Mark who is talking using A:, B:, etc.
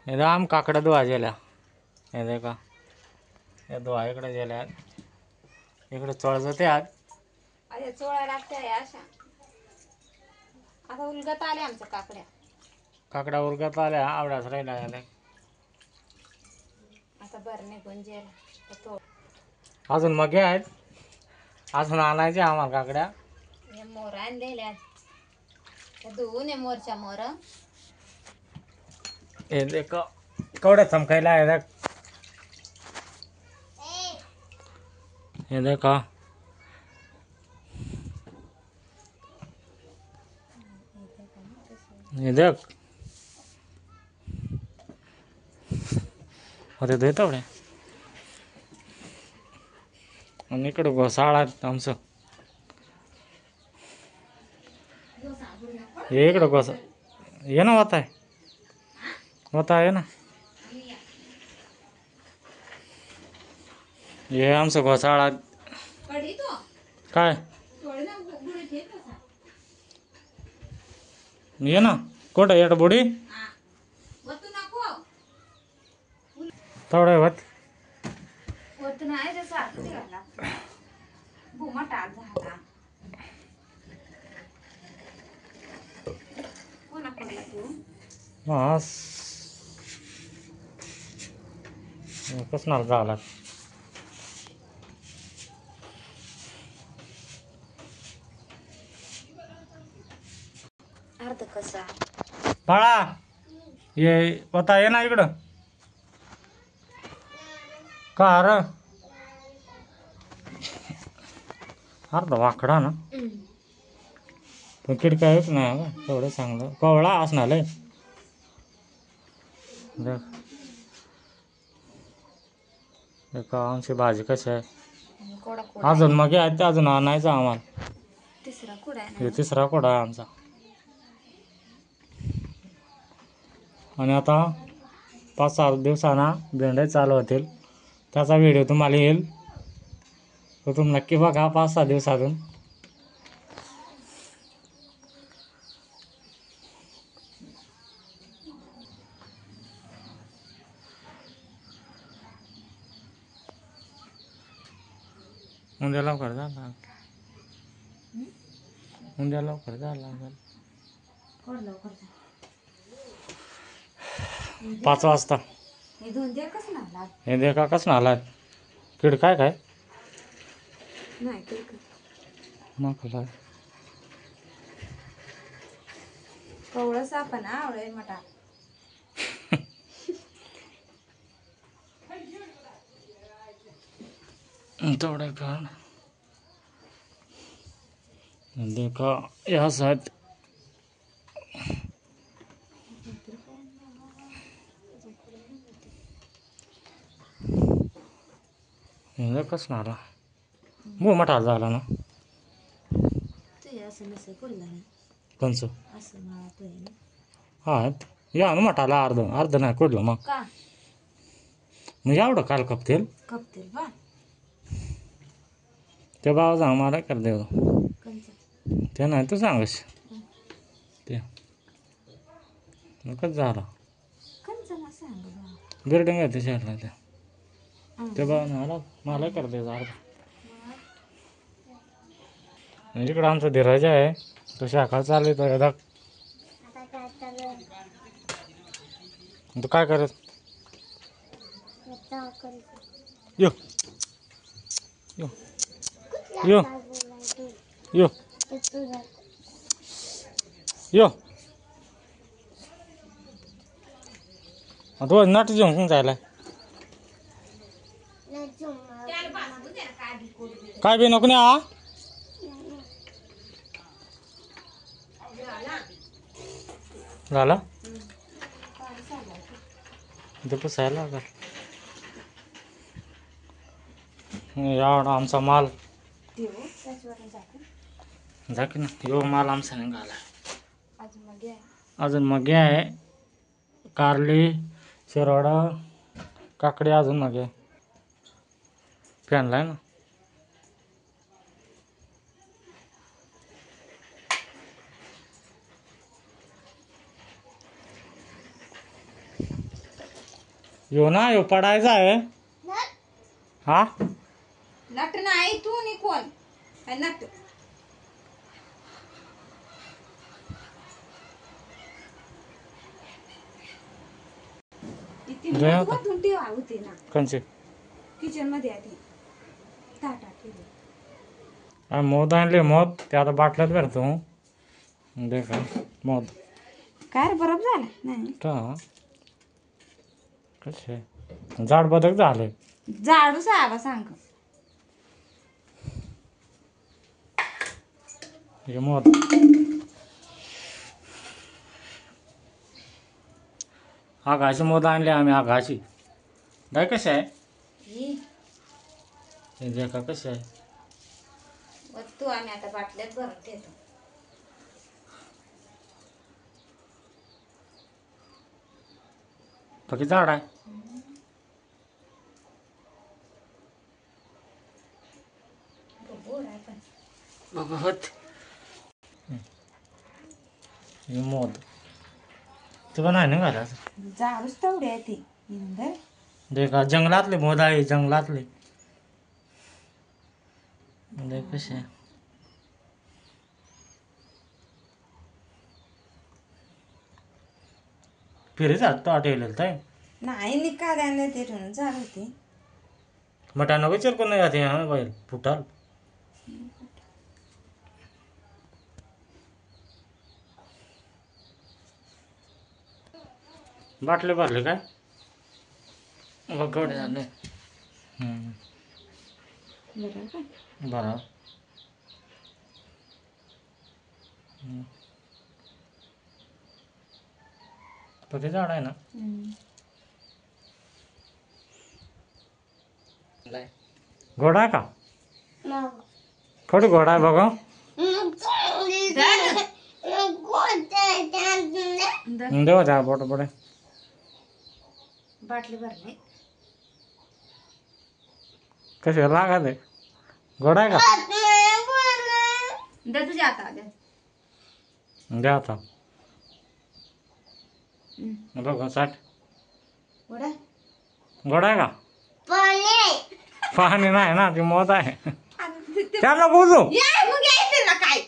A: हे आम काकड्या धुवा गेल्या. हे देखा हे धुवा इकडे गेल्या. इकडे चोळ जाते आज.
B: अरे चोळा लागते अशा. आता उलगत आले आमच्या काकड्या.
A: काकड्या उरगत आल्या आवड्याच राहिला गेल्या.
B: आता बरं निघून जेल.
A: अजून मगे आहेत. अजून आणायचे आम्हाला काकड्या.
B: हे मोर आणलेल्या. धुवून हे मोरच्या मोर.
A: हे देख केवढे चमकायला आहे देख. हे देखा हे देख होते देत एवढे. आणि इकडे घोसाळ आहेत आमचं. हे इकडं घोसा ये ना होत आहे ना. हे आमचं घोसाळ काय ये ना कुठं येट बुडी थोडं होत. कसं झाला
B: अर्ध कसा
A: बाळा ये होता ये ना इकडं का अरे अर्धा वाकडा ना पण खिडका येत नाही तेवढं चांगलं कवळा असणार का आमची भाजी कशी आहे. अजून मग आहेत ते अजून आणायचं आम्हाला.
B: तिसरा कुडा
A: हे तिसरा कोडा आहे आमचा. आणि आता 5-6 दिवसांना भेंडे चालू होतील. त्याचा व्हिडिओ तुम्हाला येईल तो तुम्ही नक्की बघा 5-6 दिवसातून. उद्या लवकर झाला. उद्या लवकर झाला 5 वाजता. हे देखा कसं आला किड काय काय मग
B: कवळं साप ना आवळे मटा.
A: तेवढं का देखा या साथ कसं आला मग मोठा झाला ना. कोणचं हा या ना मोठाला अर्ध नाही कुठलं मग एवढं काल कपतील ते बाबा सांग मला कर देव ते नाही तू सांगस ते कसं झालं बिल्डिंग आहे ते शहरला ते बाबा मला कर दे अर्धा. इकडं आमचा धीरज आहे तो शाखा चालू तो यदा तू काय करत यो यो यो यो यो रोज नट घेऊन जायला काय बी नको ना. झाला ते पुसायला का एवढा आमचा माल झाकी ना. यो माल आमचा निघाला. अजून मगे आहे कारली शिरोडा काकडी अजून मगे फॅनला आहे ना. यो ना यो पडायचा आहे हा.
B: नट नाही तू नि कोण काय नट.
A: जय आता.
B: ठेवा होते ना
A: कंचे
B: किचन मध्ये आधी ताटा ठेवले.
A: मोद आणले मोद ते आता बाटल्यात भरतो दे का मोद
B: काय रे बरोबर झालं नाही
A: का कसे जाड बदक झाले.
B: झाडू साहेबा सांग.
A: हे मोद आगाची मोद आणले आम्ही आगाची. काय कसे आहे हे दे का कसे आहे.
B: तू आम्ही आता बाटल्यात भरून देतो.
A: किती झाड आहे.
B: गोड आहे पण.
A: बघत हे मोद ते पण आहे ना घालायचं.
B: झाडूच तेवढे आहे ते इंदर.
A: दे का जंगलातले मोद आहे जंगलातले. दे कसे फिरे जात आटेल ताई
B: नाही निका द्यायला ते ठेवून झाड होते.
A: मटा नको चिरकून नाही जाते हा बाहेर फुटाल. बाटले भरले काय बघ झाले बरं. ते झाड आहे ना घोडा आहे का खडी घोडा आहे बघा. देवा जा बोट पडे
B: बाटली भरली
A: कसे लागा ते घोडा आहे का.
B: दे तुझ्या आता
A: द्या आता बघ साठ
B: घोडा
A: घोडा आहे का. पाणी नाही ना ती मोद आहे त्याला बोलू
B: मग यायचं ना काय.